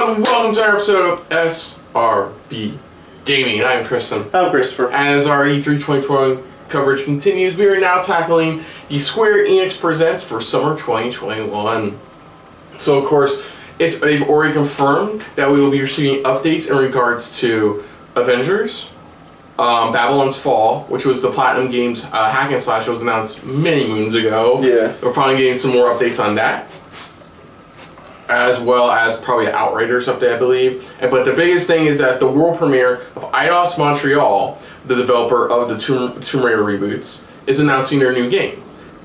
Welcome to our episode of SRB Gaming. I'm Kristen. I'm Christopher. As our E3 2020 coverage continues, we are now tackling the Square Enix Presents for summer 2021. So, of course, they've already confirmed that we will be receiving updates in regards to Avengers, Babylon's Fall, which was the Platinum Games hack and slash that was announced many moons ago. Yeah. We're finally getting some more updates on that, as well as probably an Outriders update, I believe. But the biggest thing is that the world premiere of Eidos Montreal, the developer of the Tomb Raider reboots, is announcing their new game.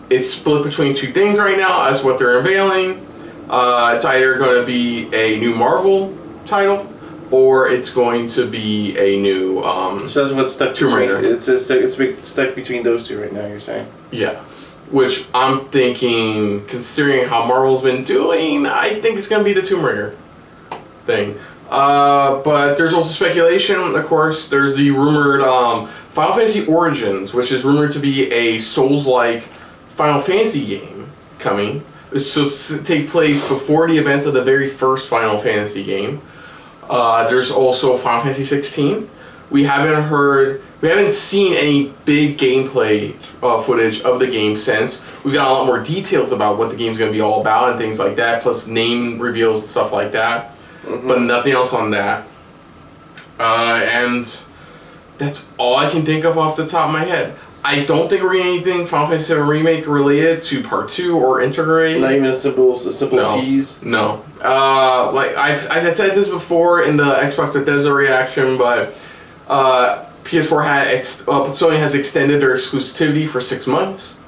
It's split between two things right now as what they're unveiling. It's either going to be a new Marvel title, or it's going to be a new so that's what's stuck Tomb Raider. It's stuck between those two right now, you're saying? Yeah. Which I'm thinking, considering how Marvel's been doing, I think it's going to be the Tomb Raider thing. But there's also speculation, of course. There's the rumored Final Fantasy Origins, which is rumored to be a Souls-like Final Fantasy game coming. It's supposed to take place before the events of the very first Final Fantasy game. There's also Final Fantasy 16. We haven't seen any big gameplay footage of the game since. We've got a lot more details about what the game's going to be all about and things like that, plus name reveals and stuff like that. Mm-hmm. But nothing else on that. And that's all I can think of off the top of my head. I don't think we're getting anything Final Fantasy VII Remake related to Part 2 or Integrate. Not even a simple tease? No. Like I've said this before in the Xbox Bethesda reaction, but PS4 Sony has extended their exclusivity for 6 months.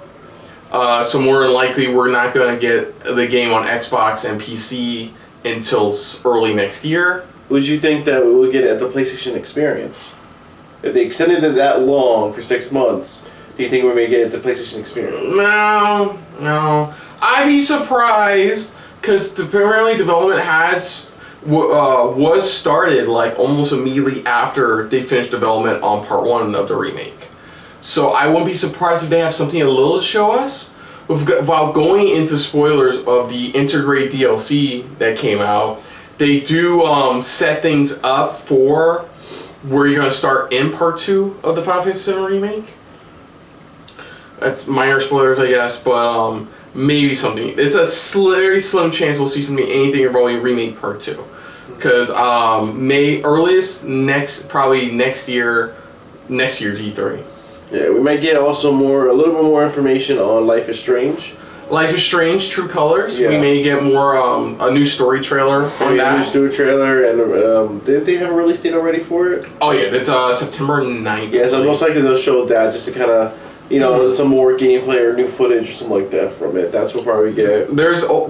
So more than likely we're not going to get the game on Xbox and PC until early next year. Would you think that we would get it at the PlayStation Experience? If they extended it that long for 6 months, do you think we may get it at the PlayStation Experience? No. I'd be surprised, because apparently development was started like almost immediately after they finished development on Part 1 of the remake. So I wouldn't be surprised if they have something a little to show us. While going into spoilers of the Integrate DLC that came out, they do set things up for where you're going to start in Part 2 of the Final Fantasy VII Remake. That's minor spoilers, I guess, but maybe something. It's a very slim chance we'll see anything involving Remake Part 2. Because earliest probably next year's E3. Yeah, we might get also a little bit more information on Life is Strange. Life is Strange, True Colors. Yeah. We may get more a new story trailer on that. A new story trailer, and didn't they have a release date already for it? Oh yeah, it's September 9th. Yeah, so most likely they'll show that just to kind of, some more gameplay or new footage or something like that from it. That's what probably get. We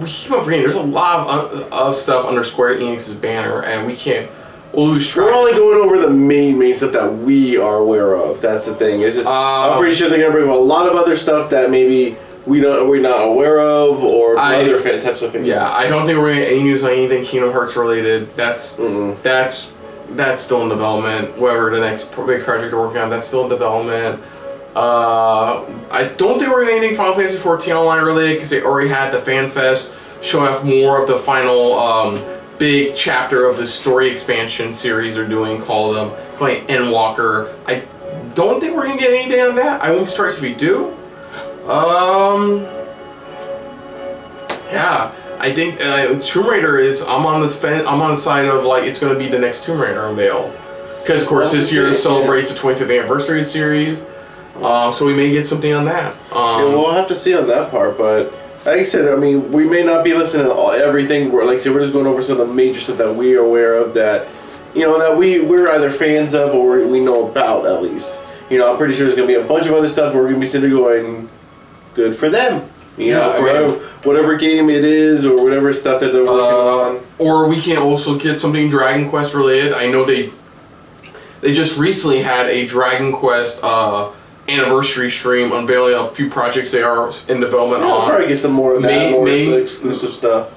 keep on forgetting. There's a lot of stuff under Square Enix's banner, and we'll lose track. We're only going over the main stuff that we are aware of. That's the thing. It's just I'm pretty sure they're gonna bring up a lot of other stuff that maybe we're not aware of, or other types of things. Yeah, I don't think we're gonna get any news on anything Kingdom Hearts related. That's still in development. Whatever the next big project they're working on, that's still in development. I don't think we're getting anything Final Fantasy 14 Online related, because they already had the Fan Fest showing off more of the final big chapter of the story expansion series they're doing called Endwalker. I don't think we're gonna get anything on that. I won't be surprised if we do. Yeah, I think Tomb Raider I'm on the side of it's gonna be the next Tomb Raider unveil, because of course this year celebrates the 25th anniversary of the series. So we may get something on that. We'll have to see on that part, but like I said, we may not be listening to everything. Like I said, we're just going over some of the major stuff that we are aware of that, that we're either fans of or we know about at least. I'm pretty sure there's going to be a bunch of other stuff where we're going to be sitting there going, good for them. Whatever game it is or whatever stuff that they're working on. Or we can also get something Dragon Quest related. I know they just recently had a Dragon Quest anniversary stream unveiling a few projects they are in development on. I'll probably get some more of that, more exclusive stuff.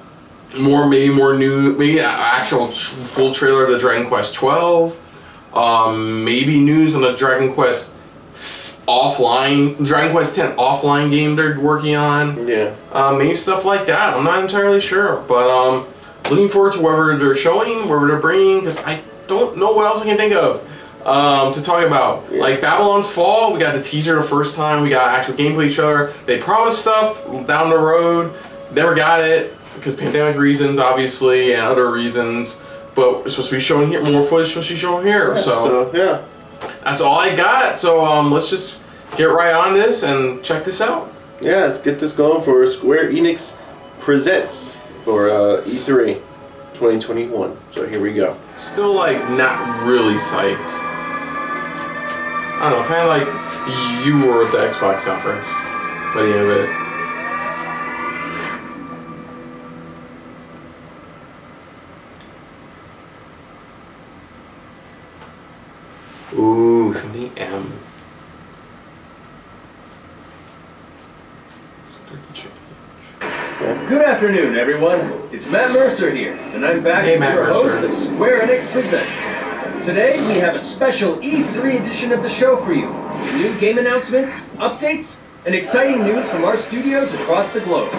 Maybe an actual full trailer of the Dragon Quest 12. Maybe news on the Dragon Quest Dragon Quest 10 offline game they're working on. Yeah. Maybe stuff like that. I'm not entirely sure, but looking forward to whatever they're showing, whatever they're bringing, because I don't know what else I can think of to talk about. Yeah. Like Babylon's Fall, we got the teaser the first time, we got actual gameplay trailer. They promised stuff down the road, never got it because pandemic reasons, obviously, and other reasons. But it's supposed to be showing here, more footage supposed to be shown here. Yeah, so yeah, that's all I got. So let's just get right on this and check this out. Yeah, let's get this going for Square Enix Presents for E3 2021. So here we go. Still like not really psyched. I don't know, kind of like you were at the Xbox conference by the end of it. Ooh, something M. Good afternoon, everyone. It's Matt Mercer here, and I'm back as your host of Square Enix Presents. Today, we have a special E3 edition of the show for you. New game announcements, updates, and exciting news from our studios across the globe.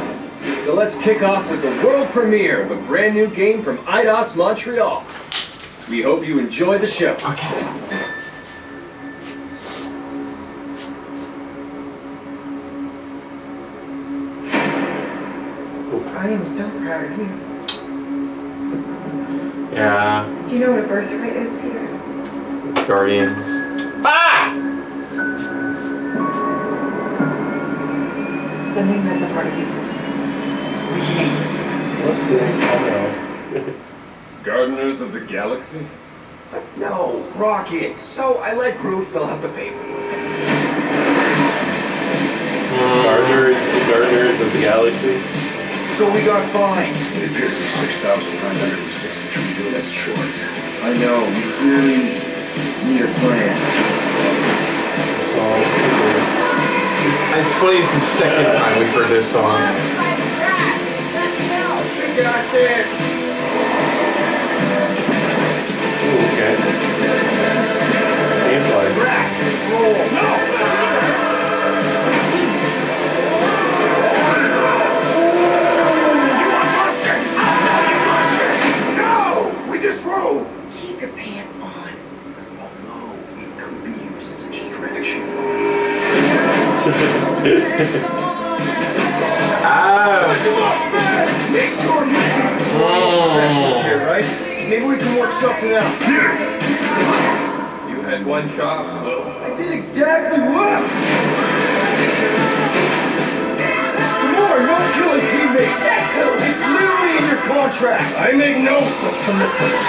So let's kick off with the world premiere of a brand new game from Eidos Montreal. We hope you enjoy the show. Okay. I am so proud of you. Yeah. Do you know what a birthright is, Peter? It's Guardians. Ah! Something that's a part of you. What's the name? Gardeners of the Galaxy? No, Rocket. So I let Groot fill out the paperwork. Gardeners of the Galaxy. So we got fined. It appears to be 6,963 units short. I know, we clearly need a plan. It's funny, it's the second time we've heard this song. We got this. Ooh, okay. Gameplay. Rats, roll. No! Keep your pants on. Although it could be used as a distraction. Make your professionals here, right? Maybe we can work something out. You had one job, Will. I did exactly what? More, no killing teammates. It's literally in your contract. I make no such commitments.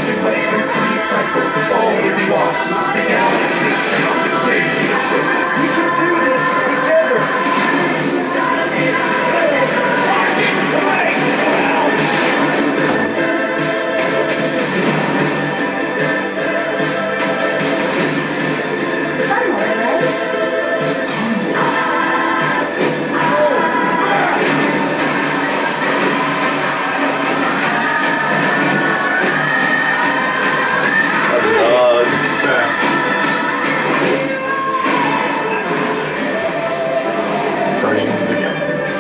In less than 3 cycles, all will be lost. The galaxy cannot be saved. We can do this together. Guardians of the Galaxy.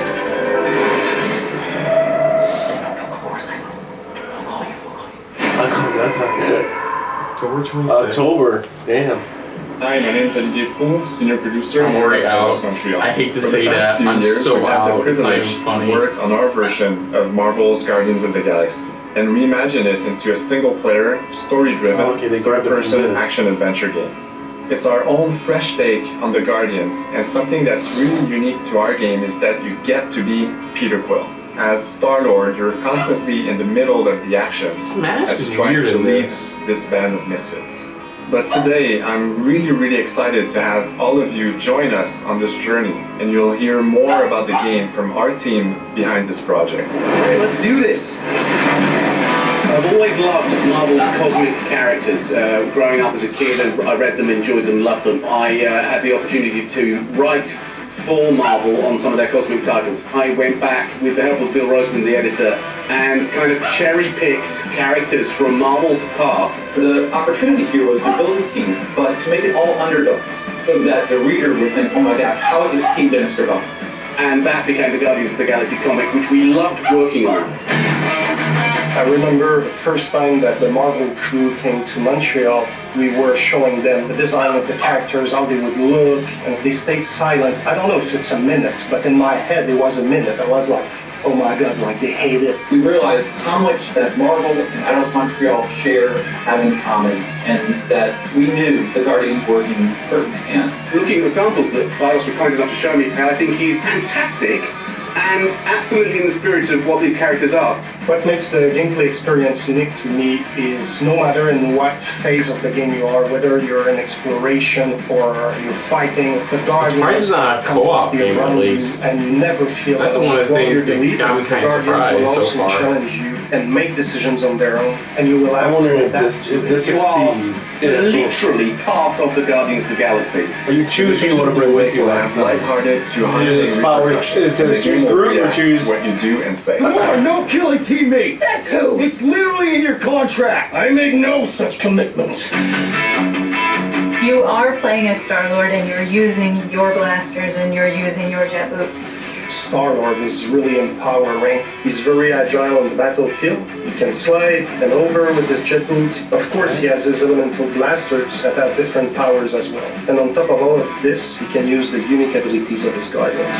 October 26th. October. Damn. Hi, my name is Olivier Pro, senior producer I'm already at out. Eidos Montreal. I hate to For the say past that. few I'm years, so we've had out. the It's not even privilege funny. to work on our version of Marvel's Guardians of the Galaxy and reimagine it into a single-player, story-driven, they grabbed it from third-person this. action-adventure game. It's our own fresh take on the Guardians, and something that's really unique to our game is that you get to be Peter Quill. As Star-Lord, you're constantly in the middle of the action This mask as is you try weird to in lead this. this band of misfits. But today, I'm really excited to have all of you join us on this journey, and you'll hear more about the game from our team behind this project. Hey, let's do this. I've always loved Marvel's cosmic characters. Growing up as a kid, I read them, enjoyed them, loved them. I had the opportunity to write for Marvel on some of their cosmic titles. I went back with the help of Bill Roseman, the editor, and kind of cherry-picked characters from Marvel's past. The opportunity here was to build a team, but to make it all underdogs, so that the reader would think, oh my gosh, how is this team going to survive? And that became the Guardians of the Galaxy comic, which we loved working on. I remember the first time that the Marvel crew came to Montreal, we were showing them the design of the characters, how they would look, and they stayed silent. I don't know if it's a minute, but in my head it was a minute. I was like, oh my god, like they hate it. We realized how much that Marvel and Eidos Montreal share, have in common, and that we knew the Guardians were in perfect hands. Looking at the samples that Eidos were kind enough to show me, I think he's fantastic and absolutely in the spirit of what these characters are. What makes the gameplay experience unique to me is no matter in what phase of the game you are, whether you're in exploration or you're fighting, the Guardians It's not a co-op game, at least. and you never feel That's alone. one of the While you're things the leader, that got me the kind of Guardians will surprised so also far. challenge you and make decisions on their own, and you will I have wonder to if adapt this to it. succeeds. Literally part of the Guardians of the Galaxy. You choose who you want to bring with you. Like Lighthearted to There's powers. It says choose group or choose. what you do and say. Lamar, no killing teammates! Says who? It's literally in your contract! I make no such commitments. You are playing as Star-Lord and you're using your blasters and you're using your jet boots. Star-Lord is really empowering. He's very agile on the battlefield. He can slide and over with his jet boots. Of course, he has his elemental blasters that have different powers as well. And on top of all of this, he can use the unique abilities of his Guardians.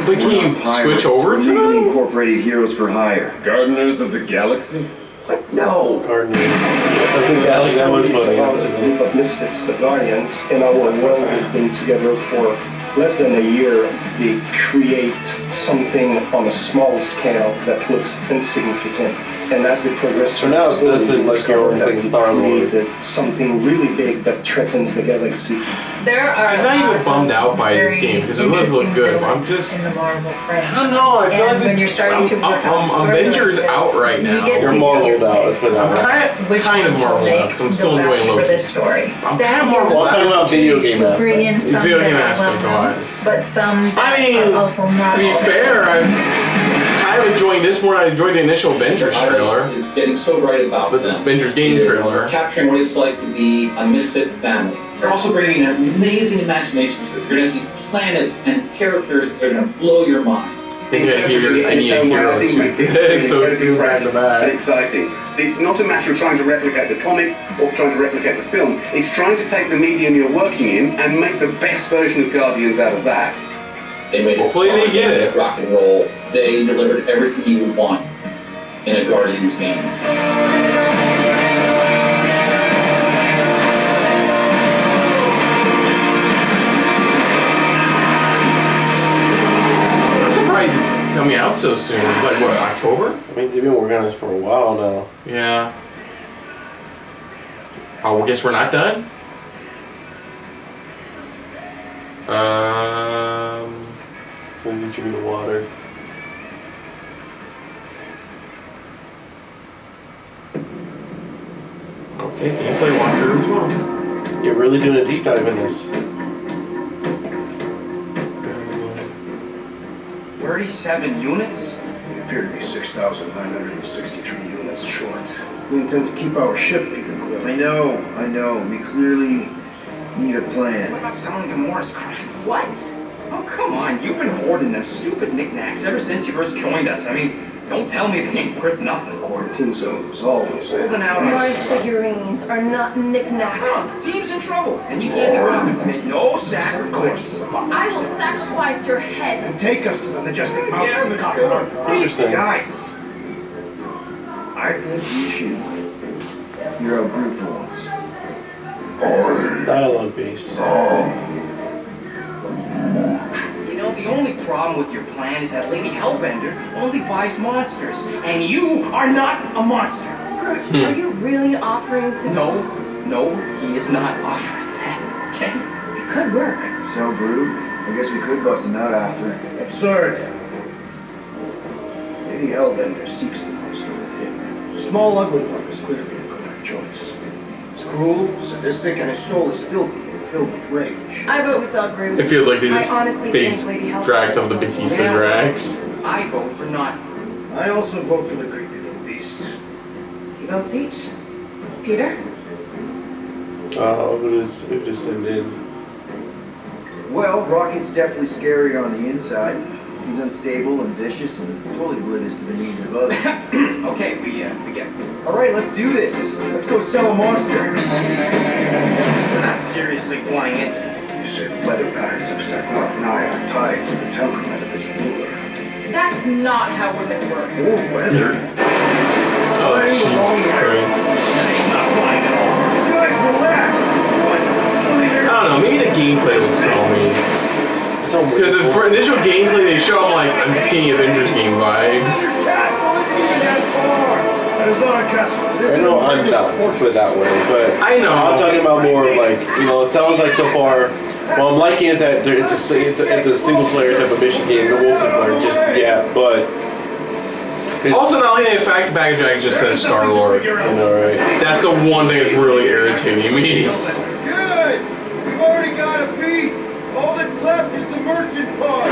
But can you switch over to legally them? incorporated heroes for hire. Gardeners of the Galaxy? What? No. Gardeners. I think that was funny. About the group of misfits, the Guardians, in our world, we've been together for less than a year. They create something on a small scale that looks insignificant. And as they progress So now through the this story, is they like your discover own that thing, they Star-Lord. created something really big that threatens the galaxy. There are I'm not even bummed out by this game because it does look good. But I'm just, in the Marvel franchise. I don't know. I feel And like when you're starting to work on a story Avengers like out this, right you now. get You're to marveled get out. Let's put it I'm that way. which kind of ones will marveled out make because I'm the still best enjoying for Loki. this story. I'm That kind of gives marveled I'm talking out. about video game to bring in aspects. some Video game that are aspect well-known, wise. but some I mean, are also not. To be fair, I'm enjoying this more than I enjoyed the initial Avengers trailer. Eidos is getting so right about The them. Avengers game Is trailer. capturing what it's like to be a misfit family. They're also bringing an amazing imagination to it. You're going to see planets and characters that are going to blow your mind. I need a hero to this so soon back to and back. exciting. It's not a matter of trying to replicate the comic or trying to replicate the film. It's trying to take the medium you're working in and make the best version of Guardians out of that. They made Hopefully it they fun, get it. rock and roll. They delivered everything you would want in a Guardians game. I'm surprised it's coming out so soon. Like what, October? I mean, they've been working on this for a while now. Yeah. Oh, well, guess we're not done. Let me get you in the water. Okay, gameplay walkthrough as well. You're really doing a deep dive in this. 37 units? We appear to be 6,963 units short. We intend to keep our ship, Peter Quill. I know. We clearly need a plan. What about selling Gamora's crap? What? Oh, come on. You've been hoarding them stupid knickknacks ever since you first joined us. I mean, don't tell me they ain't worth nothing. Quarantine zone is always Holding out My on figurines are not knickknacks. Oh, team's in trouble, and you can't get around them to make no sacrifice. I will sacrifice your head. And take us to the majestic mountains of Yeah, Wakanda. Interesting. Guys, I think we should hear our group for once. Dialogue based. You know, the only problem with your plan is that Lady Hellbender only buys monsters, and you are not a monster. Groot, are you really offering to... No, he is not offering that, okay? It could work. So, Groot, I guess we could bust him out after. Absurd. Lady Hellbender seeks the monster within. The small, ugly one is clearly the correct choice. He's cruel, sadistic, and his soul is filthy and filled with rage. I vote we sell Groot. It feels like they just I honestly base think Lady Hellbender- drags of the Batista drags. I vote for not. I also vote for the creepy little beast. 2 votes each. Peter? Who just ended? Well, Rocket's definitely scarier on the inside. He's unstable and vicious and totally oblivious to the needs of others. Okay, again. Alright, let's do this. Let's go sell a monster. We're not seriously flying into it. You say the weather patterns of Seknarf Nai are tied to the temperament of his ruler. That's not how women work. Or weather. Oh, Jesus Christ. He's not flying at all. You guys relax. I don't know, maybe the gameplay will sell me. Because for initial gameplay, they show I'm skinny Avengers game vibes. This castle isn't even that far. It is not a castle. It is I know I'm not, let's put it that way, but I know. I'm talking about more of like, it sounds like so far, what I'm liking is that it's a single player type of mission game, no multiplayer, but... Also, not only the fact the baggage bag just says Star-Lord. Right? That's the one thing that's really irritating me. Good. We've already got a piece. All that's left is the merchant part.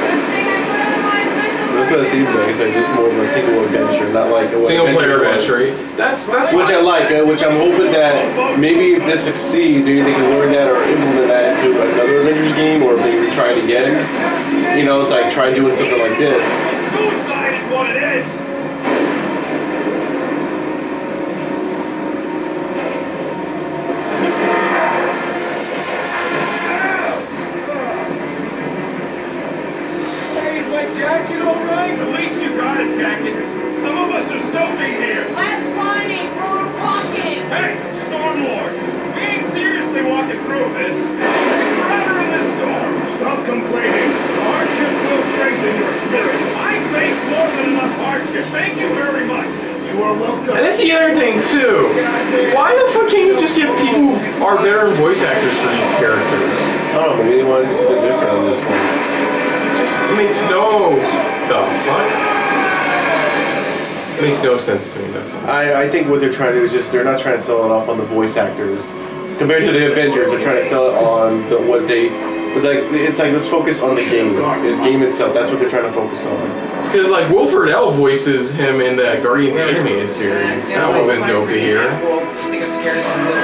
That's what it seems like. It's like just more of a single adventure, not like a Single player adventure. That's which I like. Which I'm hoping that maybe if this succeeds, maybe they can learn that or implement that into another Avengers game, or maybe try it again. It's like try doing something like this. Suicide is what it is. Jacket all right? At least you got a jacket. Some of us are soaking here. Less whining, we're walking. Hey, Stormlord, we ain't seriously walking through this. We're forever in this storm. Stop complaining. The hardship will strengthen your spirits. I face more than enough hardship. Thank you very much. You are welcome. And that's the other thing too. Why the fuck can't you just get people who are veteran voice actors for these characters? I don't know, maybe they want to do something different on this one. It makes no... The fuck? It makes no sense to me, that's all. I think what they're trying to do is just, they're not trying to sell it off on the voice actors. Compared to the Avengers, they're trying to sell it on it's like let's focus on the game. The game itself, that's what they're trying to focus on. Because Wilford L voices him in the Guardians animated series. That would have been dope to hear. I think I'm scared of some little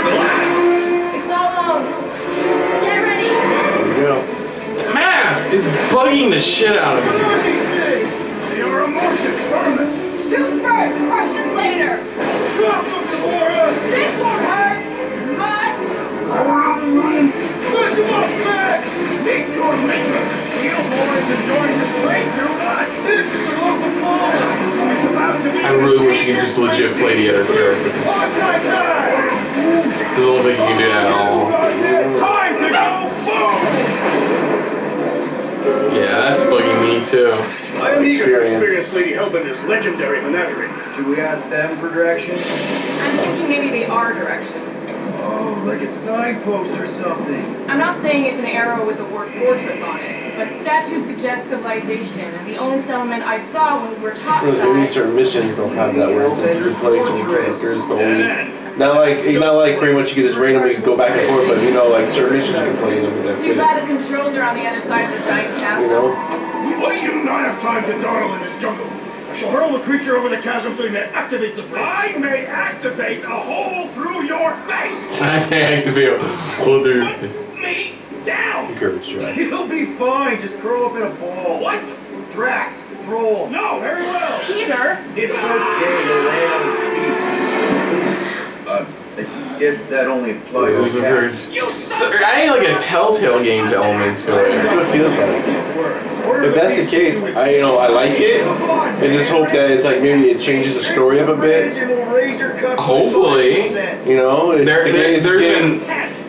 It's not long. Get ready. There we go. The mask is bugging the shit out of me. They are amorphous vermin. Shoot first, questions later. Drop them, Gamora. This one hurts much. Smash them up, Max. Meet your maker. Shield boys enjoying this way too much. This is the local fauna. It's about to be. I really wish you could just legit play the other character. On my time. I don't think you can do that at all. Time to go. Boom. Yeah, that's bugging me too. I am eager to experience Lady Hellbender's legendary menagerie. Should we ask them for directions? I'm thinking maybe they are directions. Oh, like a signpost or something. I'm not saying it's an arrow with the word fortress on it, but statues suggest civilization, and the only settlement I saw when we were topside... Maybe certain missions don't have that where it's in place or characters, but not like pretty much you can just randomly go back and forth, but certain missions you can play them, that's Too it. bad the controls are on the other side of the giant castle. Why do you not have time to dawdle in this jungle? I shall hurl the creature over the chasm so you may activate the bridge. I may activate a hole through your face. I may activate a whole dude. Put me down. Encourage Drax. He'll be fine. Just curl up in a ball. What? Drax, throw. No, very well. Peter! It's okay to land on his feet. I guess that only applies to cats. You So, I need a Telltale Games element to it. That's what it feels like. If that's the case, I like it. I just hope that it's maybe it changes the story up a bit. Hopefully. Is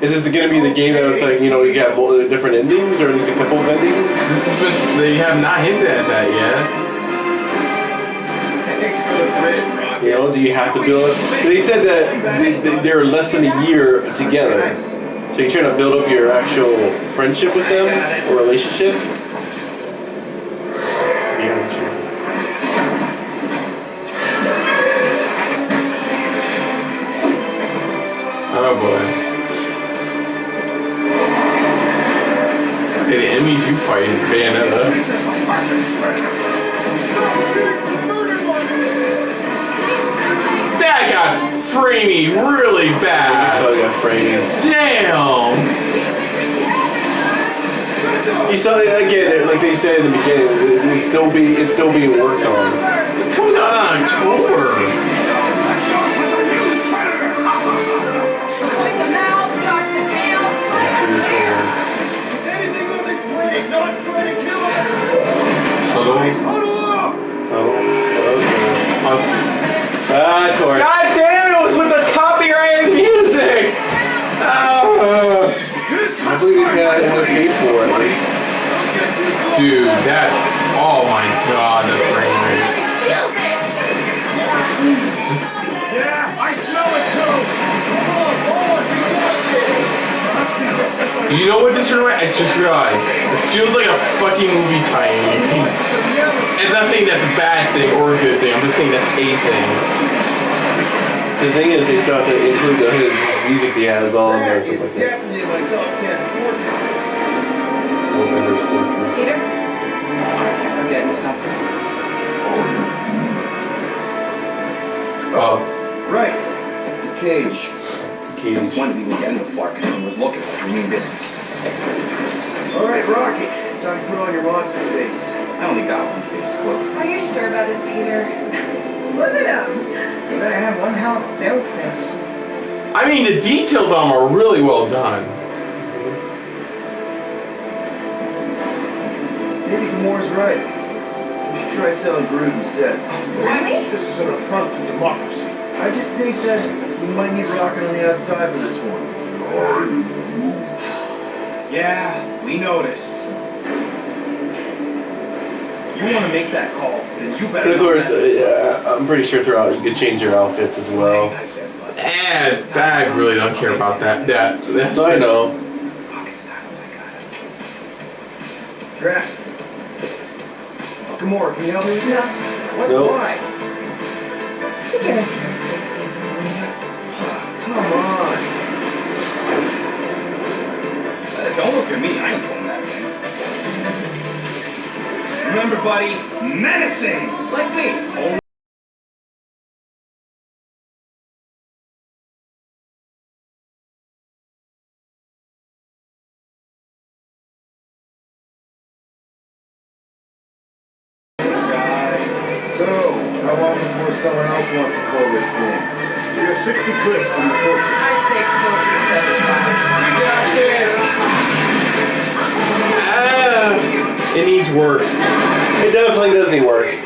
this going to be the game that it's you got different endings, or at least a couple of endings? They have not hinted at that yet. Do you have to build it? They said that they're less than a year together. So you're trying to build up your actual friendship with them or relationship? Oh boy. Hey, the enemies you fight in Bayonetta. That got framey really bad. That got framey. Damn. You saw it again, like they said in the beginning, it's still being worked on. It comes out in October. Ah, Tor. God damn, it was with the copyrighted music! I believe you had to pay for it at least. Dude, that's... Oh my god, that's frame rate. Yeah, I smell it too! You know what this reminds? I just realized. It feels like a fucking movie tie-in. And I'm not saying that's a bad thing or a good thing. I'm just saying that's a thing. The thing is, they still have to include his music he has on there and stuff like that. Definitely in my top 10 fortresses. Avengers Fortress. Peter? Aren't you forgetting something? Right. The cage. Cage. One of you again, the Flarkin was looking for new business. Alright, Rocky. Time to put on your monster face. I only got one face, Quill. Are you sure about this, Peter? Look at him. You better have one hell of a sales pitch. I mean, the details on them are really well done. Maybe Gamore's right. We should try selling Groot instead. Really? This is an affront to democracy. I just think that we might need Rocket on the outside for this one. Yeah, we noticed. You want to make that call, then you better. But of course, I'm pretty sure throughout you could change your outfits as well. And I really don't care about that. That's I know. Drac. Gamora, can you help me with this? What? Nope. Why? To guarantee your safety as a leader. Come on. Don't look at me. I ain't pulling that thing. Remember, buddy, menacing, like me. So, how long before someone else wants to pull this thing? You got 60 clicks from the fortress. I'd say closer to 75. It needs work. It definitely does need work. Jesus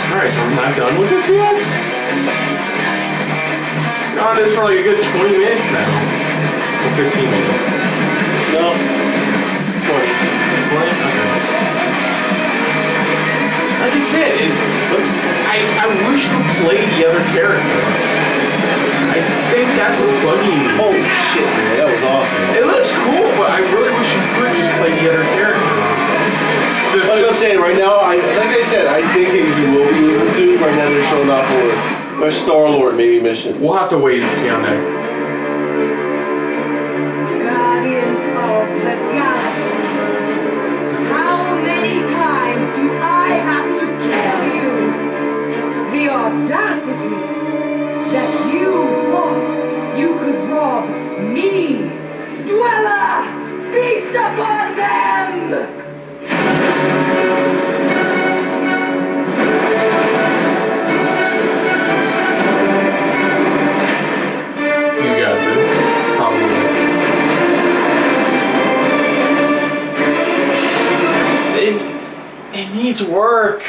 Christ, are we not done with this yet? We're on this for like a good 20 minutes now. Or 15 minutes. No. 20. 20? Okay. Like I said, I wish you could play the other characters. I think that's what's bugging me. Holy shit, man, that was awesome. It looks cool, but I really wish you could just play the other characters. So Like I'm saying, right now, like I said, I think that you will be able to. Right now, they're showing off for a Star-Lord maybe mission. we'll have to wait and see on that. Guardians of the Galaxy. How many times do I have to kill you? The audacity that you thought you could rob me. Dweller, feast upon them! You got this. Probably. It needs work.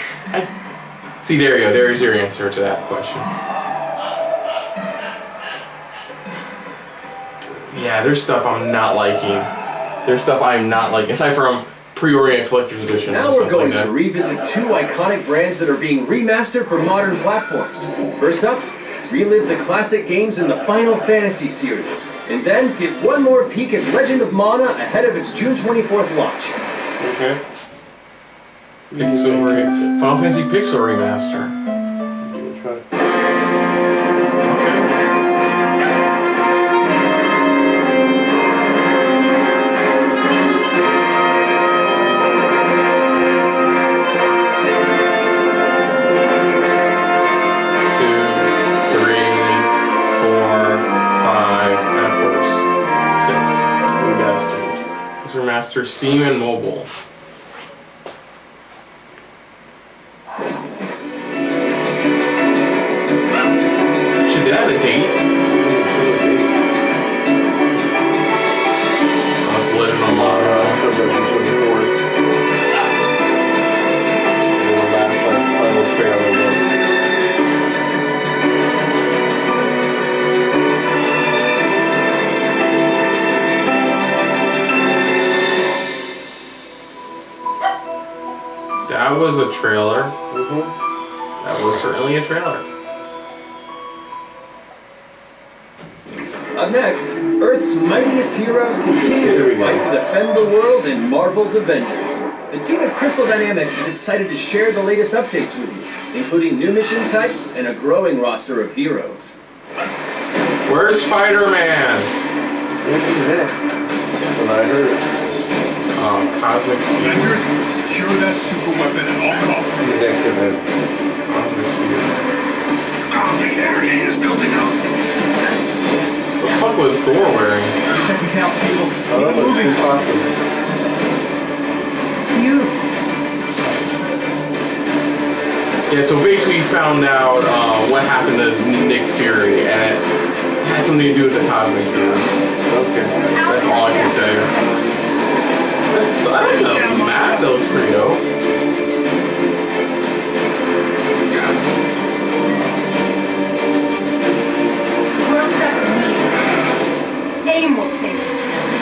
See, there you go. There's your answer to that question. Yeah, there's stuff I'm not liking. There's stuff I'm not liking. Aside from pre-order collector's edition. Now and we're stuff going like to that. revisit two iconic brands that are being remastered for modern platforms. First up, relive the classic games in the Final Fantasy series, and then get one more peek at Legend of Mana ahead of its June 24th launch. Okay. Final Fantasy Pixel Remaster. Give it a try. Remaster, Steam and mobile. Should that have a date? Let's let it on February 24th. The last final trailer was a trailer. Mm-hmm. That was certainly a trailer. Up next, Earth's mightiest heroes continue to fight to defend the world in Marvel's Avengers. The team at Crystal Dynamics is excited to share the latest updates with you, including new mission types and a growing roster of heroes. Where's Spider-Man? He's next. When I heard it. Cosmic Avengers, secure that super weapon at all costs. The next event. Cosmic energy is building up. What the fuck was Thor wearing? Checking count, people. I don't know, it's awesome. Beautiful. Yeah, so basically we found out what happened to Nick Fury, and it has something to do with the Cosmic Hero. Okay. That's all I can say. I like the map, that looks pretty dope. The world doesn't need it. AIM will save it.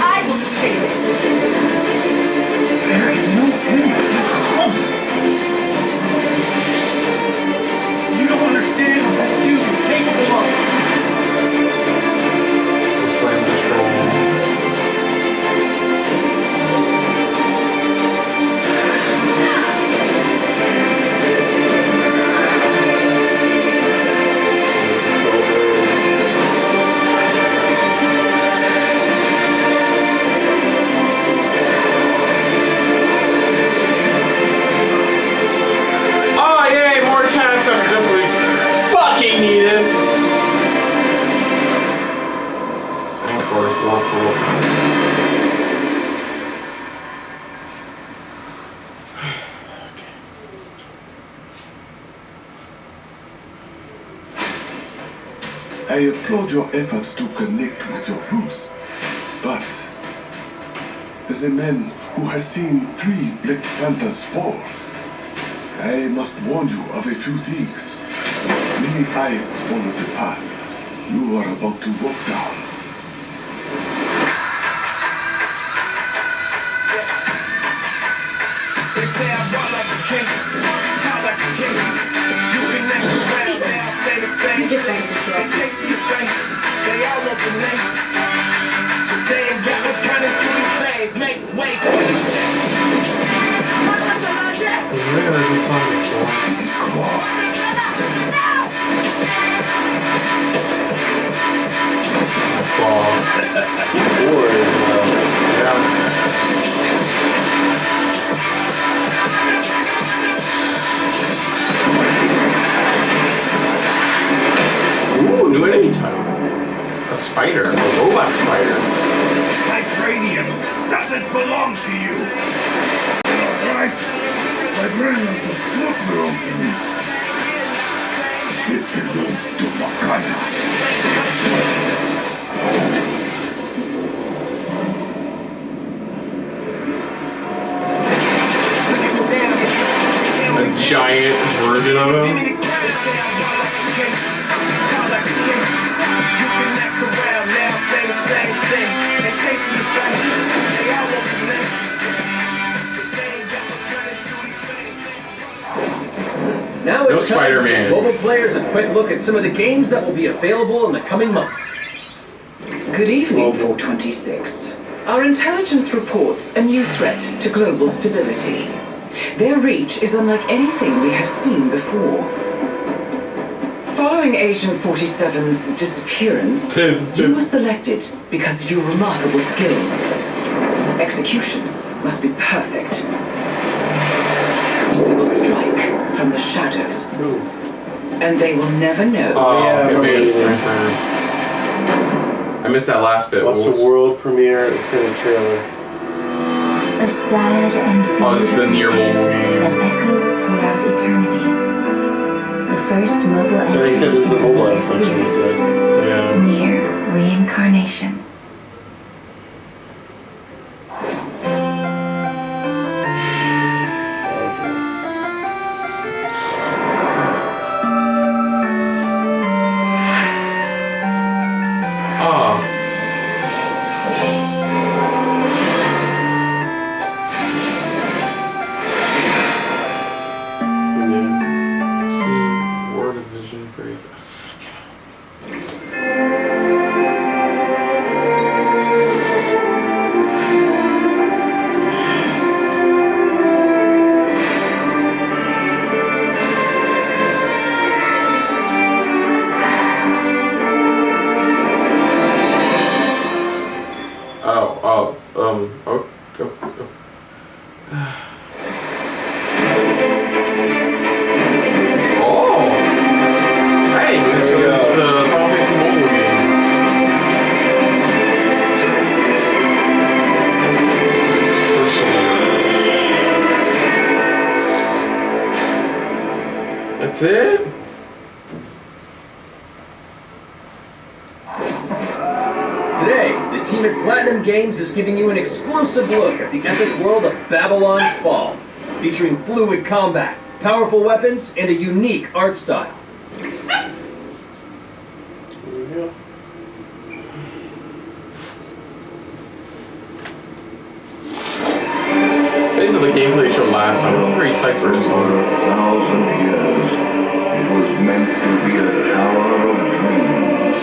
I will save it. There is no end to this promise. You don't understand what that dude is capable of. Flame Patrol. Oh yay, more tasks after this week. Fucking needed. And of course, War for Wakanda. I applaud your efforts to connect with your roots, but as a man who has seen 3 Black Panthers fall, I must warn you of a few things. Many eyes follow the path you are about to walk down. They say I walk like a king, talk like a king. You can next around, they all say the same. You decided to show They chase you think, they all want the name. But they ain't got what's running through these veins. Make way for the It is Claw. Ooh, new enemy type. A spider, a robot spider. Vibranium doesn't belong to you. Right? Vibranium does not belong to me. It belongs to Wakanda. A giant version of him. Now it's time to Spider-Man. give global players a quick look at some of the games that will be available in the coming months. Good evening, 426. Our intelligence reports a new threat to global stability. Their reach is unlike anything we have seen before. Following Agent 47's disappearance, you were selected because of your remarkable skills. Execution must be perfect. We will strike from the shadows. And they will never know. I missed that last bit. Watch the world premiere extended trailer. A sad and Oh, this is the Nier mobile game. that echoes throughout eternity. The first mobile Yeah, they entry said this is the in mobile the extension, they series. said. Yeah. Nier Reincarnation. That's it? Today, the team at Platinum Games is giving you an exclusive look at the epic world of Babylon's Fall, featuring fluid combat, powerful weapons, and a unique art style. Based on the gameplay show last time, I'm pretty psyched for this For one. 1,000 years, it was meant to be a tower of dreams.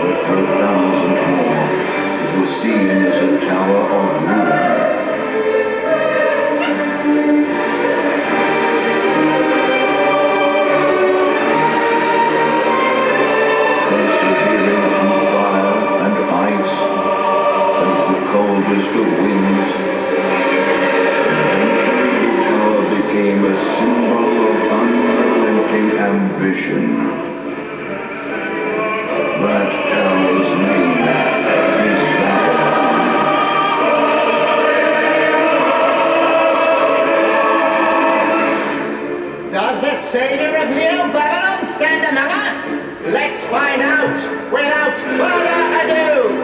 But for 1,000 more, it was seen as a tower of ruin. Persevering through fire and ice, as the coldest of winds, eventually the tower became a symbol of unrelenting ambition. That tower's name is Babylon. Does the savior of New Babylon stand among us? Let's find out without further ado.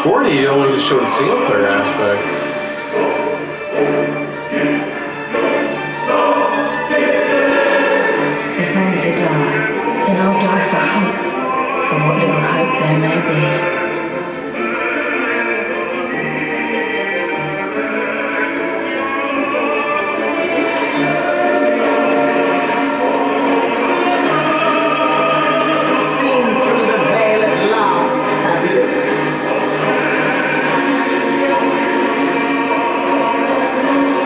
40, you only just show the single player aspect. If I'm to die, then I'll die for hope, for what little hope there may be. Seen through the veil at last, have you?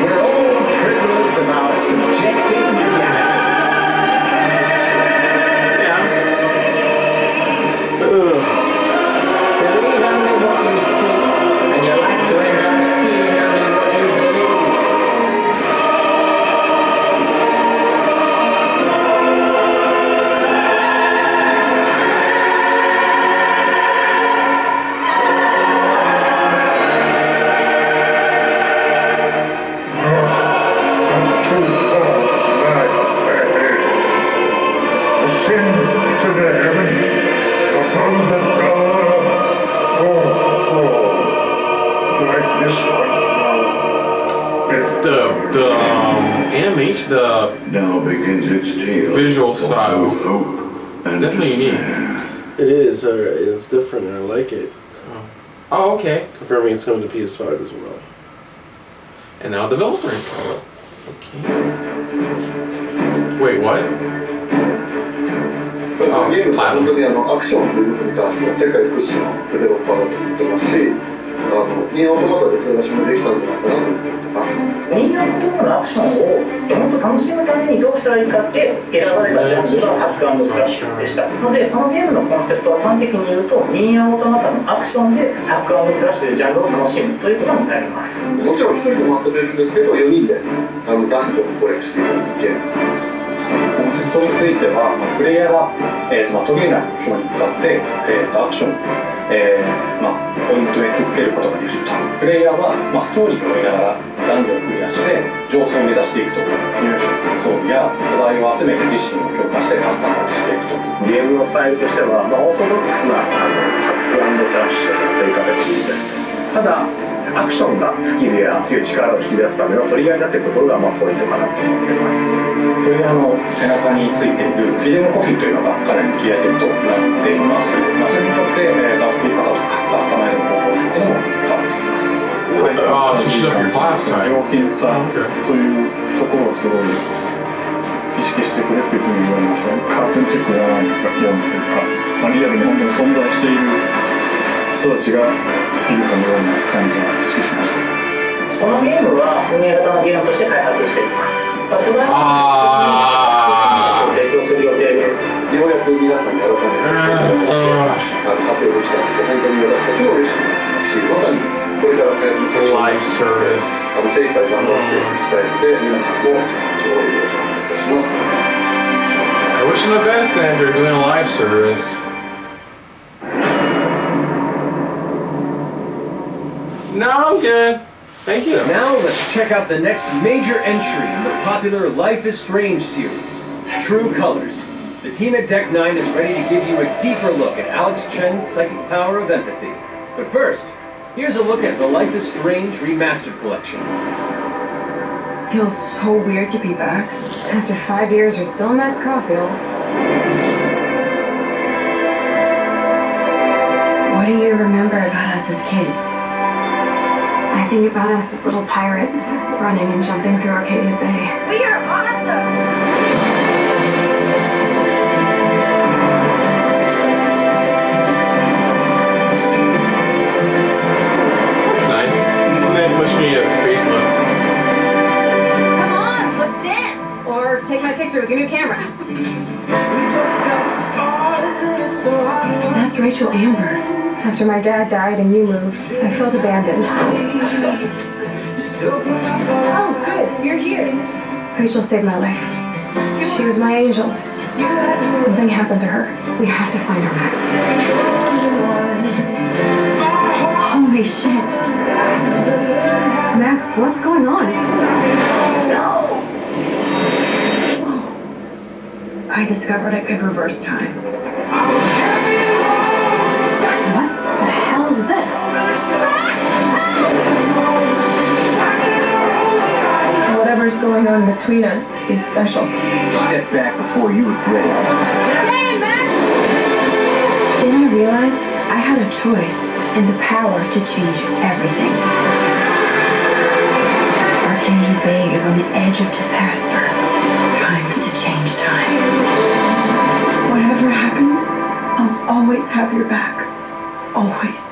We're all prisoners of our subjective reality. Believe only what you see, and you're like to end up seeing only what you believe. Ascend to the heaven above the tower of fall, like this one now. The animation, the Now begins its tale. visual style, Of hope and definitely unique. It is. It's different, and I like it. Oh, okay. Confirming it's coming to PS5 as well. And now developer info. Okay. Wait, what? ゲームは本当にアクションの部分に関しては世界屈指のデベロッパーだと言ってますし、ニーオートマタでそれが証明できたんじゃないかなと思ってます。ニーオートマタのアクションをもっと楽しむためにどうしたらいいかって選ばれたジャンルがハック&スラッシュでした。ので、このゲームのコンセプトは端的に言うと、ニーオートマタのアクションでハック&スラッシュというジャンルを楽しむということになります。もちろん1人でも遊べるんですけど、4人でダンジョンをコレクしているゲームになります。コンセプトについては、プレイヤーが、途切れない目標に向かって、アクション、ポイントへ続けることができると。プレイヤーは、ストーリーを追いながらダンジョンをクリアして上層を目指していくと。入手する装備や素材を集めて自身を強化してカスタマイズしていくと。ゲームのスタイルとしては、オーソドックスなハック&スラッシュという形です。ただアクションがスキルや強い力を引き出すためのトリガーになっているところがポイントかなと思っています。プレイヤーの背中についているゲームコピーというのがかなりキーアイテムとなっています。それによって遊び方とかカスタマイズの方向性というのも変わってきます。上品さというところをすごい意識してくれっていうふうに言われました。カートゥーンチックなようにというか、リアルに本当に存在している人たちがいるかのような感じが意識しました。このゲームは運営型のゲームとして開発しています。発売を提供する予定です。ようやく皆さんに改めて発表できたので本当に私たちも嬉しく思いますし、まさにこれから開発の課長に精一杯頑張っていきたいので、皆さんも引き続き応援よろしくお願いいたします。I wish them the best, and they're doing a live service. No, I'm good. Thank you. Now let's check out the next major entry in the popular Life is Strange series, True Colors. The team at Deck 9 is ready to give you a deeper look at Alex Chen's psychic power of empathy. But first, here's a look at the Life is Strange Remastered collection. Feels so weird to be back. After 5 years, we're still Max Caulfield. What do you remember about us as kids? I think about us as little pirates, running and jumping through Arcadia Bay. We are awesome! That's nice. And then wish me a facelift. Come on, let's dance! Or take my picture with your new camera. That's Rachel Amber. After my dad died and you moved, I felt abandoned. Oh, good, you're here. Rachel saved my life. She was my angel. Something happened to her. We have to find her, Max. Holy shit. Max, what's going on? No! I discovered I could reverse time. What the hell is this? Whatever's going on between us is special. Step back before you regret it. Hey, Max! Then I realized I had a choice and the power to change everything. Arcadia Bay is on the edge of disaster. Time to change time. Whatever happens, I'll always have your back. Always.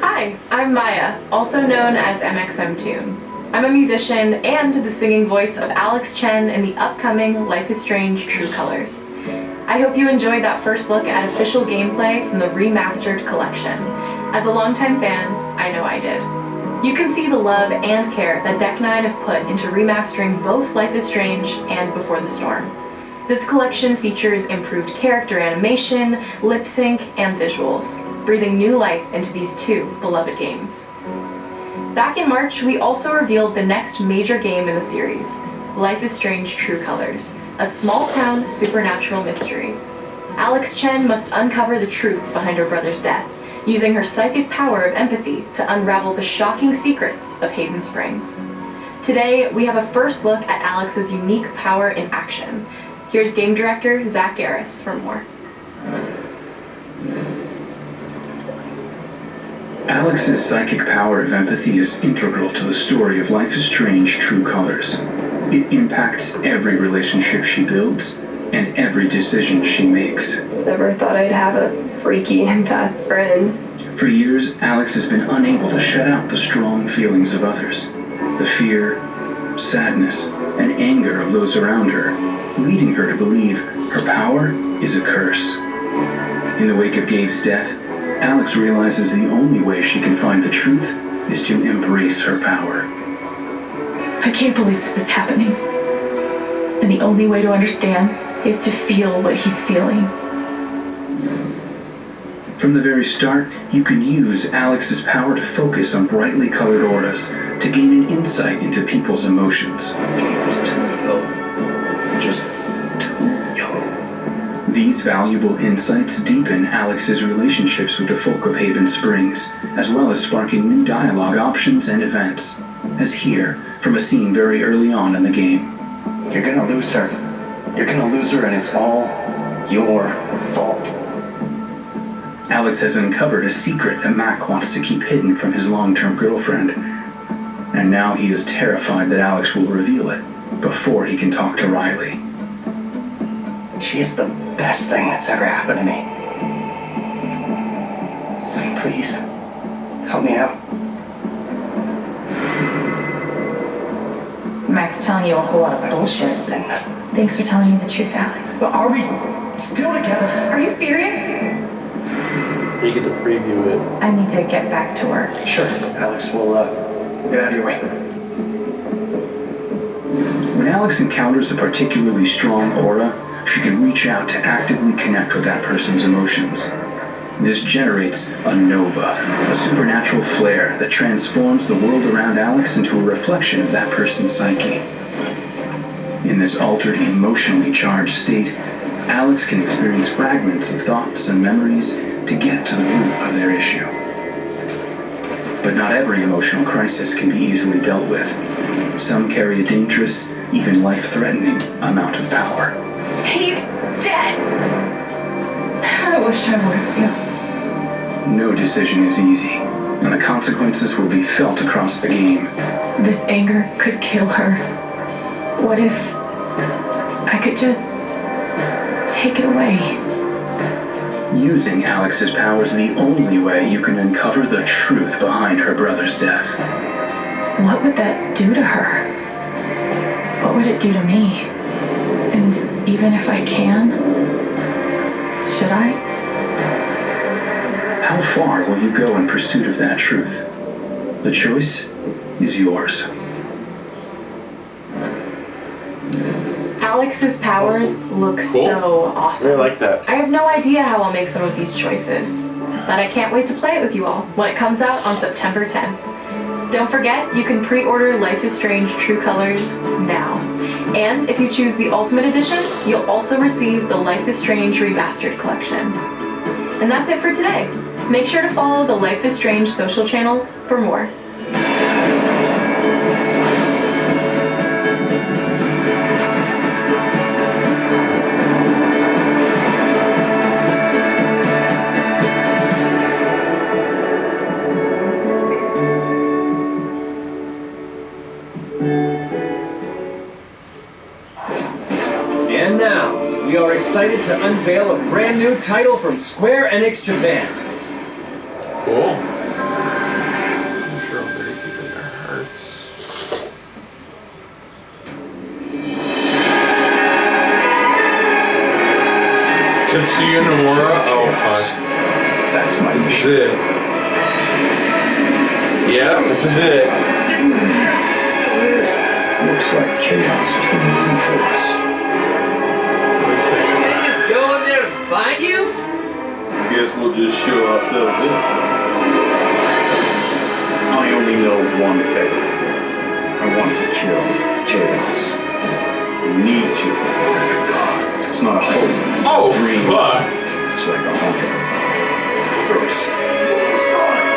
Hi, I'm Maya, also known as MXM I'm a musician and the singing voice of Alex Chen in the upcoming Life is Strange True Colors. I hope you enjoyed that first look at official gameplay from the Remastered collection. As a longtime fan, I know I did. You can see the love and care that Deck 9 have put into remastering both Life is Strange and Before the Storm. This collection features improved character animation, lip sync, and visuals, breathing new life into these two beloved games. Back in March, we also revealed the next major game in the series, Life is Strange True Colors, a small-town supernatural mystery. Alex Chen must uncover the truth behind her brother's death, using her psychic power of empathy to unravel the shocking secrets of Haven Springs. Today, we have a first look at Alex's unique power in action. Here's game director Zach Garris for more. Alex's psychic power of empathy is integral to the story of Life is Strange True Colors. It impacts every relationship she builds and every decision she makes. Never thought I'd have a freaky empath friend. For years, Alex has been unable to shut out the strong feelings of others, the fear, sadness, and anger of those around her, leading her to believe her power is a curse. In the wake of Gabe's death, Alex realizes the only way she can find the truth is to embrace her power. I can't believe this is happening. And the only way to understand is to feel what he's feeling. From the very start, you can use Alex's power to focus on brightly colored auras to gain an insight into people's emotions. Just These valuable insights deepen Alex's relationships with the folk of Haven Springs, as well as sparking new dialogue options and events, as here from a scene very early on in the game. You're gonna lose her. You're gonna lose her, and it's all your fault. Alex has uncovered a secret that Mac wants to keep hidden from his long-term girlfriend, and now he is terrified that Alex will reveal it before he can talk to Riley. She's the best thing that's ever happened to me. So please, help me out. Max telling you a whole lot of bullshit. Thanks for telling me the truth, Alex. But are we still together? Are you serious? You get to preview it. I need to get back to work. Sure, Alex, we'll get out of your way. When Alex encounters a particularly strong aura, she can reach out to actively connect with that person's emotions. This generates a nova, a supernatural flare that transforms the world around Alex into a reflection of that person's psyche. In this altered, emotionally charged state, Alex can experience fragments of thoughts and memories to get to the root of their issue. But not every emotional crisis can be easily dealt with. Some carry a dangerous, even life-threatening amount of power. He's dead! I wish I was you. No decision is easy, and the consequences will be felt across the game. This anger could kill her. What if I could just take it away? Using Alex's power is the only way you can uncover the truth behind her brother's death. What would that do to her? What would it do to me? And even if I can, should I? How far will you go in pursuit of that truth? The choice is yours. Alex's powers look so awesome. I like that. I have no idea how I'll make some of these choices, but I can't wait to play it with you all when it comes out on September 10th. Don't forget, you can pre-order Life is Strange True Colors now. And if you choose the Ultimate Edition, you'll also receive the Life is Strange Remastered collection. And that's it for today. Make sure to follow the Life is Strange social channels for more. And now, we are excited to unveil a brand new title from Square Enix Japan. Cool. I'm sure I'm very deep in their hearts. Tetsuya Nomura? Oh, fuck. That's my This is it. Yeah, this is it. Looks like chaos has been waiting for us. Just go in there and find you? Guess we'll just show ourselves in. I only know one thing. I want to kill chaos. I need to. It's not a hope. Oh, dream. Fuck. It's like a hunger. First, move aside.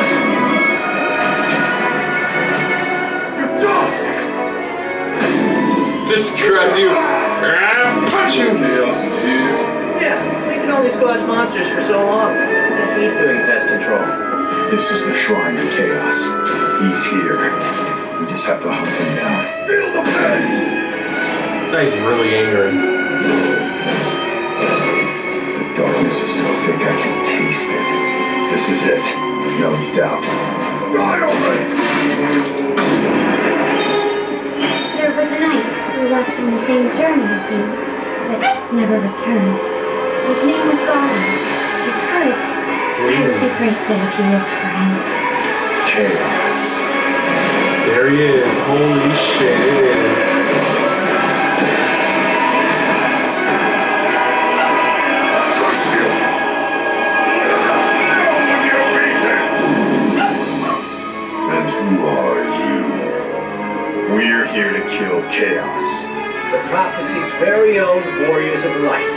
You're dust. This grabs you. Punch you. Chaos is here. Yeah, we can only squash monsters for so long. I hate doing pest control. This is the shrine of chaos. He's here. We just have to hunt him down. Feel the pain. This guy's really angry. The darkness is so thick I can taste it. This is it. No doubt. Die already! There was a knight who left on the same journey as you, but never returned. His name was Gollum. If you could, I would be grateful if you looked for him. Chaos. There he is. Holy shit, it is. Crush you! And who are you? We're here to kill chaos. The prophecy's very own Warriors of Light.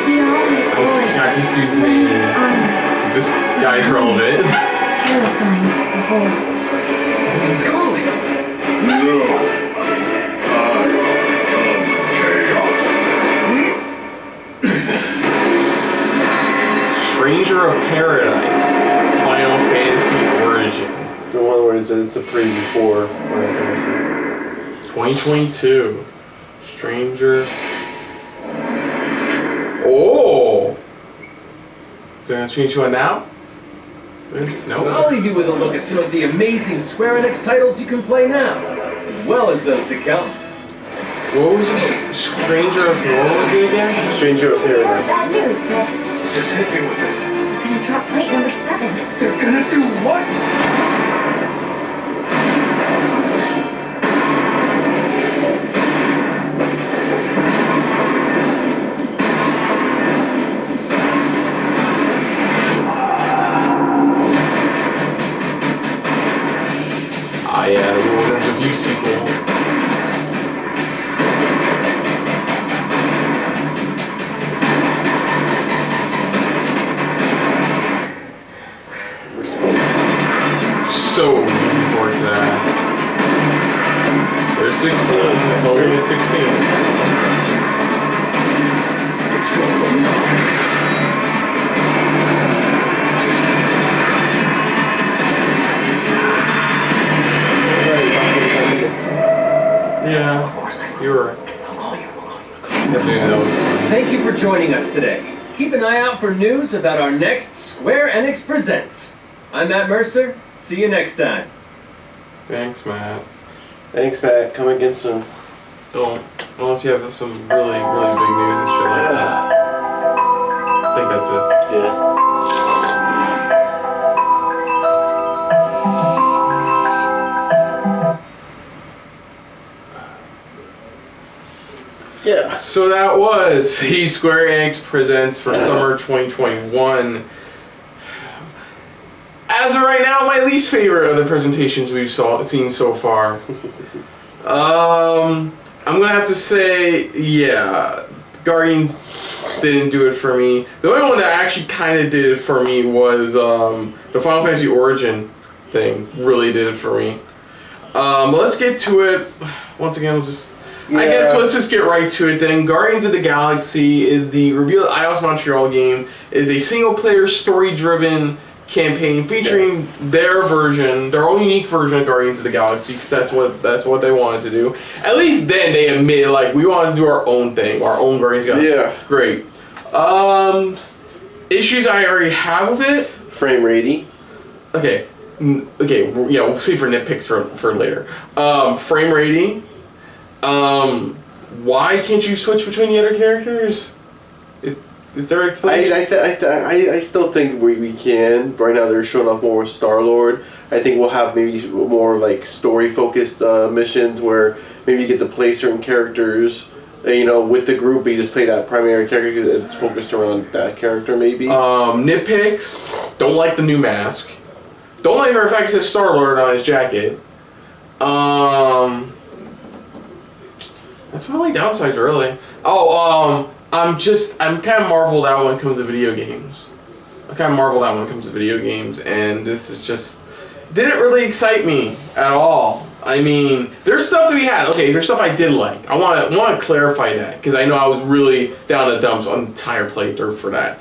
He always wore Got this dude's name. armor. This guy's relevant. Terrifying to behold. It's going. No. I am chaos. Stranger of Paradise. Final Fantasy Origin. The one where it's a preview for Final Fantasy. 2022. Stranger. Oh! Is that gonna change to a now? No. I'll leave you with a look at some of the amazing Square Enix titles you can play now, as well as those to come. What was it? Stranger of what was it again? Stranger of Paradise. Bad news that Just hit me with it. you dropped plate number 7. They're gonna do what? So looking forward to that. There's 16. It's only 16. Yeah, you were right. Thank you for joining us today. Keep an eye out for news about our next Square Enix Presents. I'm Matt Mercer. See you next time. Thanks, Matt. Thanks, Matt. Come again soon. Don't. Unless you have some really, really big news and shit like that. I think that's it. Yeah. So that was the Square Enix Presents for Summer 2021. As of right now, my least favorite of the presentations we've seen so far. I'm gonna have to say, yeah, Guardians didn't do it for me. The only one that actually kind of did it for me was the Final Fantasy Origin thing. Really did it for me. But let's get to it. Once again, I guess let's just get right to it then. Guardians of the Galaxy is the revealed Eidos Montreal game. It is a single-player, story-driven campaign featuring their version, their own unique version of Guardians of the Galaxy, because that's what they wanted to do. At least then they admitted, like, we wanted to do our own thing, our own Guardians of the Galaxy. Yeah. Great. Issues I already have with it. Frame ratey. Okay. Okay. Yeah, we'll see for nitpicks for later. Frame rating. Why can't you switch between the other characters? Is there explanation? I still think we can. Right now they're showing up more with Star-Lord. I think we'll have maybe more like story-focused missions where maybe you get to play certain characters, with the group, but you just play that primary character because it's focused around that character maybe. Nitpicks. Don't like the new mask. Don't like the fact it says Star-Lord on his jacket. That's my only downsides really. I'm kind of marveled out when it comes to video games. And this is just didn't really excite me at all. I mean, there's stuff to be had. Okay, there's stuff I did like. I want to clarify that because I know I was really down the dumps on the entire playthrough for that.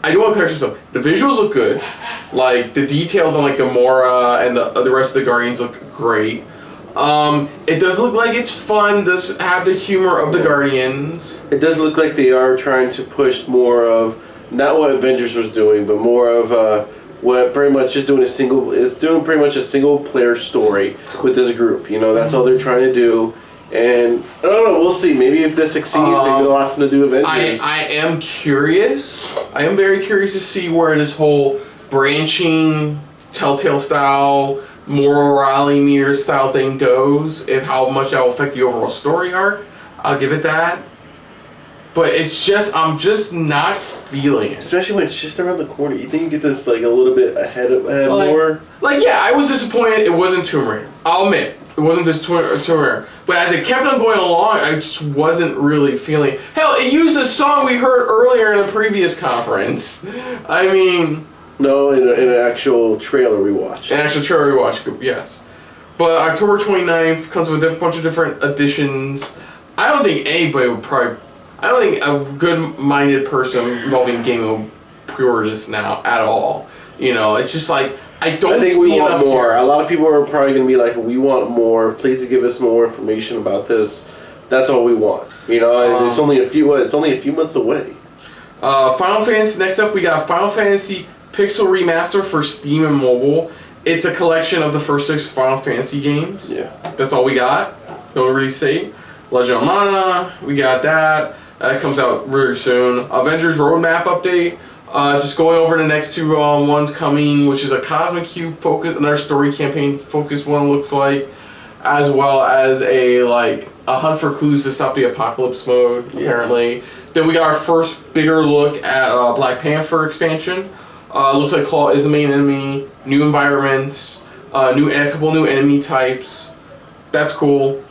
I do want to clarify stuff. The visuals look good. Like the details on like Gamora and the rest of the Guardians look great. It does look like it's fun. Does have the humor of the Guardians. It does look like they are trying to push more of not what Avengers was doing, but more of what pretty much is doing pretty much a single player story with this group. That's all they're trying to do. And I don't know. We'll see. Maybe if this succeeds, maybe they'll ask them to do Avengers. I am curious. I am very curious to see where this whole branching Telltale style, morally Nier style thing goes, if how much that will affect the overall story arc. I'll give it that. But I'm just not feeling it. Especially when it's just around the corner. You think you get this like a little bit ahead more? Like, yeah, I was disappointed it wasn't Tomb Raider. I'll admit, it wasn't just Tomb Raider. But as it kept on going along, I just wasn't really feeling. Hell, it used a song we heard earlier in a previous conference. I mean. No, in an actual trailer we watched. Yes. But October 29th comes with a bunch of different additions. I don't think a good-minded person involving gaming will pre-order this now at all. It's just like, I think we want more. Here. A lot of people are probably going to be like, we want more. Please give us more information about this. That's all we want. It's only a few months away. Final Fantasy, next up we got Final Fantasy Pixel Remaster for Steam and mobile. It's a collection of the first 6 Final Fantasy games. Yeah. That's all we got. No release date. Legend of Mana, we got that. That comes out really soon. Avengers Roadmap update. Just going over the next 2 ones coming, which is a Cosmic Cube focus, another story campaign focused one looks like, as well as a hunt for clues to stop the apocalypse mode, apparently. Then we got our first bigger look at Black Panther expansion. Looks like Claw is the main enemy, new environments, a couple new enemy types. That's cool.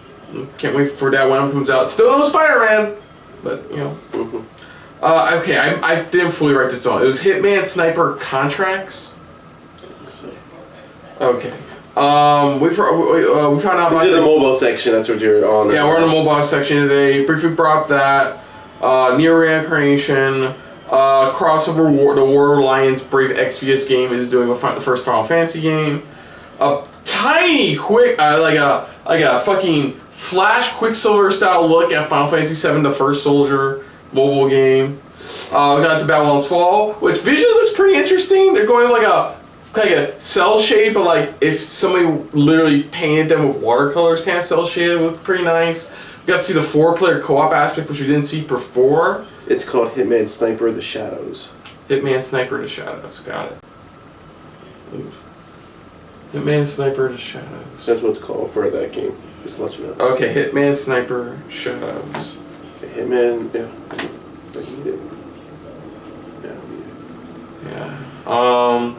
Can't wait for that when it comes out. Still no Spider-Man, but you know. Okay, I didn't fully write this down. It was Hitman Sniper Contracts. Okay. We found out about the mobile section. That's what you're on. Yeah, we're on the mobile section today. Briefly brought up that Nier Reincarnation, crossover the War Lions Brave Exvius game is doing the first Final Fantasy game. A tiny, quick, like a fucking Flash Quicksilver style look at Final Fantasy VII: The First Soldier mobile game. We got to Babylon's Fall, which visually looks pretty interesting. They're going like a cell shade, but like if somebody literally painted them with watercolors, kind of cell shaded, look pretty nice. We got to see the 4-player co-op aspect, which we didn't see before. It's called Hitman Sniper: The Shadows. Hitman Sniper: The Shadows. Got it. Hitman Sniper: The Shadows. That's what's called for that game. Just to let you know. Okay, Hitman Sniper Shadows. Okay, Hitman, yeah. Yeah.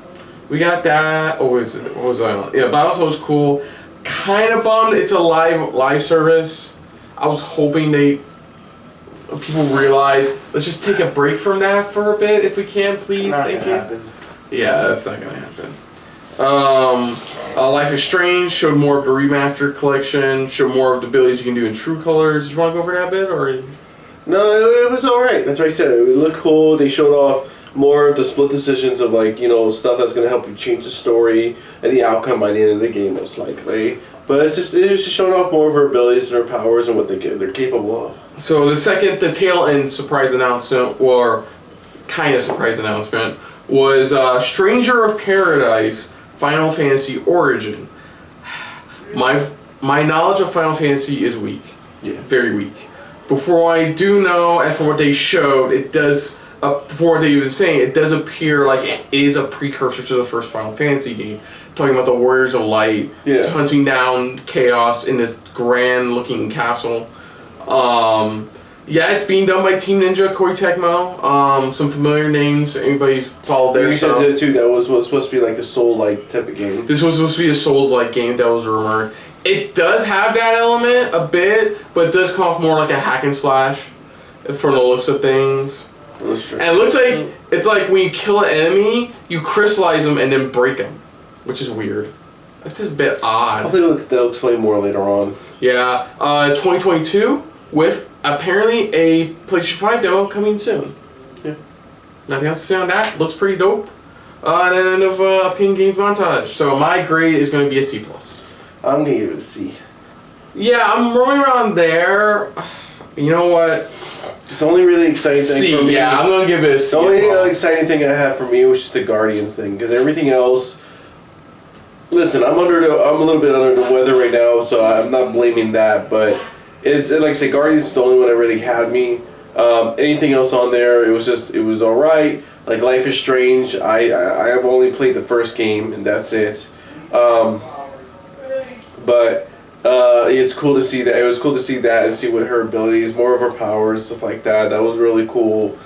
We got that. What was I on? Yeah, but also was cool. Kind of bummed it's a live service. I was hoping people realize, let's just take a break from that for a bit if we can, please. Thank you. Yeah, that's not gonna happen. Life is Strange showed more of the Remastered collection, showed more of the abilities you can do in True Colors. Did you want to go over that bit, or? No, it was alright. That's what I said. It looked cool. They showed off more of the split decisions of stuff that's going to help you change the story and the outcome by the end of the game, most likely. But it was just showing off more of her abilities and her powers and what they're capable of. So the tail end surprise announcement, or kind of surprise announcement, was Stranger of Paradise Final Fantasy Origin. My knowledge of Final Fantasy is weak. Yeah. Very weak. Before I do know, as for what they showed, it does, before they even saying, it does appear like it is a precursor to the first Final Fantasy game. Talking about the Warriors of Light, hunting down chaos in this grand looking castle. Yeah, it's being done by Team Ninja, Koei Tecmo. Some familiar names. Anybody's followed their stuff. You said too, that was supposed to be like a Soul-like type of game. This was supposed to be a Souls-like game, that was rumored. It does have that element a bit, but it does come off more like a hack and slash from the looks of things. That's true. And it looks like it's like when you kill an enemy, you crystallize them and then break them, which is weird. That's just a bit odd. I think they'll explain more later on. Yeah, 2022 with apparently a PlayStation 5 demo coming soon. Yeah. Nothing else to say on that. Looks pretty dope. And then end of upcoming games montage. So my grade is going to be a C+. I'm going to give it a C. Yeah, I'm rolling around there. You know what? It's the only really exciting thing for me. Yeah, I'm going to give it a C. The only exciting thing I had for me was just the Guardians thing, because everything else... Listen, I'm a little bit under the weather right now, so I'm not blaming that, but it's like I say, Guardians is the only one that really had me. Anything else on there, it was alright. Like Life is Strange, I have only played the first game, and that's it. But it's cool to see that. It was cool to see that and see what her abilities, more of her powers, stuff like that. That was really cool.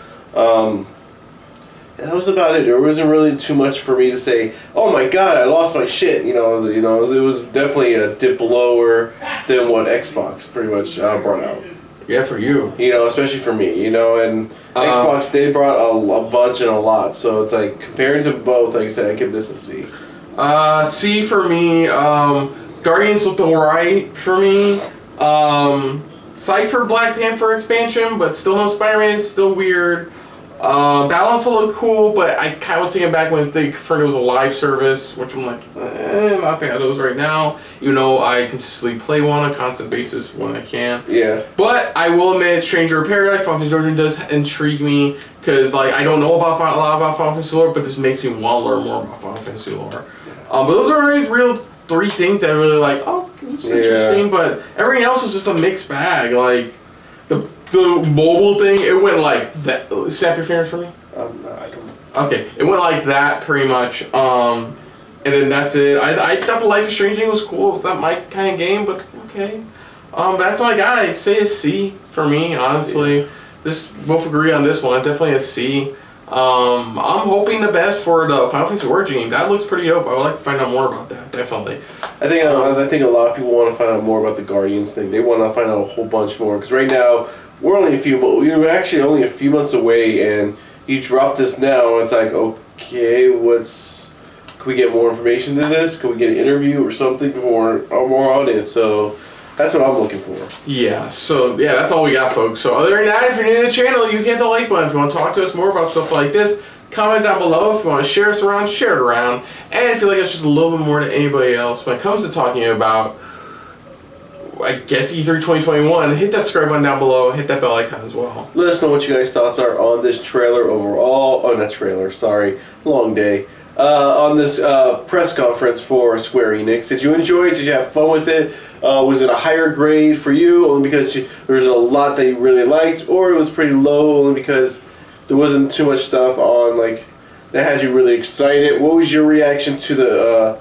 That was about it. There wasn't really too much for me to say, oh my god, I lost my shit. It was definitely a dip lower than what Xbox pretty much brought out. Yeah, for you. Especially for me, and Xbox, they brought a bunch and a lot. So it's like, comparing to both, like I said, I give this a C. C for me. Guardians looked alright for me. Cypher Black Panther expansion, but still no Spider-Man, still weird. Balance will look cool, but I kind of was thinking back when they confirmed it was a live service, which I'm like, I'm not a fan of those right now. I consistently play one on a constant basis when I can. Yeah. But I will admit, Stranger of Paradise, Final Fantasy Origin does intrigue me, because I don't know a lot about Final Fantasy lore, but this makes me want to learn more about Final Fantasy lore. But those are real three things that I really like. Oh, it's interesting, but everything else was just a mixed bag. Like the mobile thing, it went like that. Snap your fingers for me. I don't. Okay, it went like that pretty much. And then that's it. I thought the Life is Strange thing was cool. It's not my kind of game, but okay. But that's all I got. I'd say a C for me, honestly. Both agree on this one. Definitely a C. I'm hoping the best for the Final Fantasy Origin game. That looks pretty dope. I would like to find out more about that, definitely. I think a lot of people want to find out more about the Guardians thing. They want to find out a whole bunch more because right now we're we're actually only a few months away, and you drop this now. And it's like, okay, can we get more information to this? Can we get an interview or something more on it? So that's what I'm looking for. Yeah, so yeah, that's all we got, folks. So other than that, if you're new to the channel, you can hit the like button. If you want to talk to us more about stuff like this, comment down below. If you want to share us around, share it around. And if you like us just a little bit more than anybody else when it comes to talking about, I guess, E3 2021, hit that subscribe button down below, hit that bell icon as well. Let us know what you guys' thoughts are on this trailer overall. Oh, not trailer, sorry. Long day. On this press conference for Square Enix. Did you enjoy it? Did you have fun with it? Was it a higher grade for you only because there was a lot that you really liked, or it was pretty low only because there wasn't too much stuff on that had you really excited? What was your reaction to the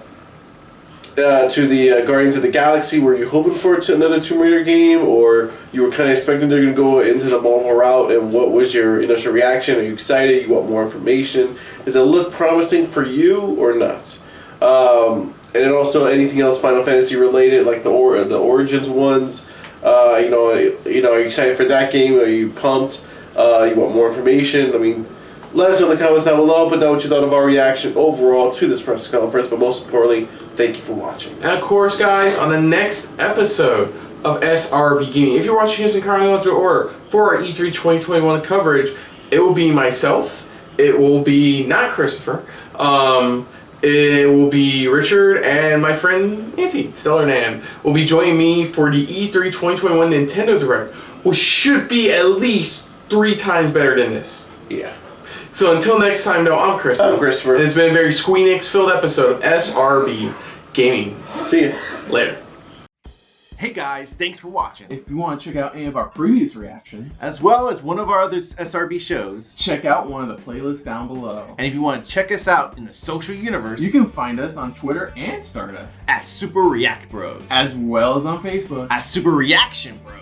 Guardians of the Galaxy? Were you hoping for another Tomb Raider game, or you were kind of expecting they're going to go into the Marvel route? And what was your initial reaction? Are you excited? You want more information? Does it look promising for you or not? And then also anything else Final Fantasy related, like the Origins ones. Are you excited for that game? Are you pumped? You want more information? I mean, let us know in the comments down below. Put down what you thought of our reaction overall to this press conference. But most importantly, thank you for watching. And of course, guys, on the next episode of SRB Gaming, if you're watching this in chronological order for our E3 2021 coverage, it will be myself. It will be not Christopher. It will be Richard and my friend Nancy, Stellar Nan, will be joining me for the E3 2021 Nintendo Direct, which should be at least 3 times better than this. Yeah. So until next time, though, I'm Chris. I'm Christopher. And it's been a very Squeenix-filled episode of SRB Gaming. See ya. Later. Hey guys, thanks for watching. If you want to check out any of our previous reactions, as well as one of our other SRB shows, check out one of the playlists down below. And if you want to check us out in the social universe, you can find us on Twitter and Stardust at Super React Bros, as well as on Facebook at Super Reaction Bros.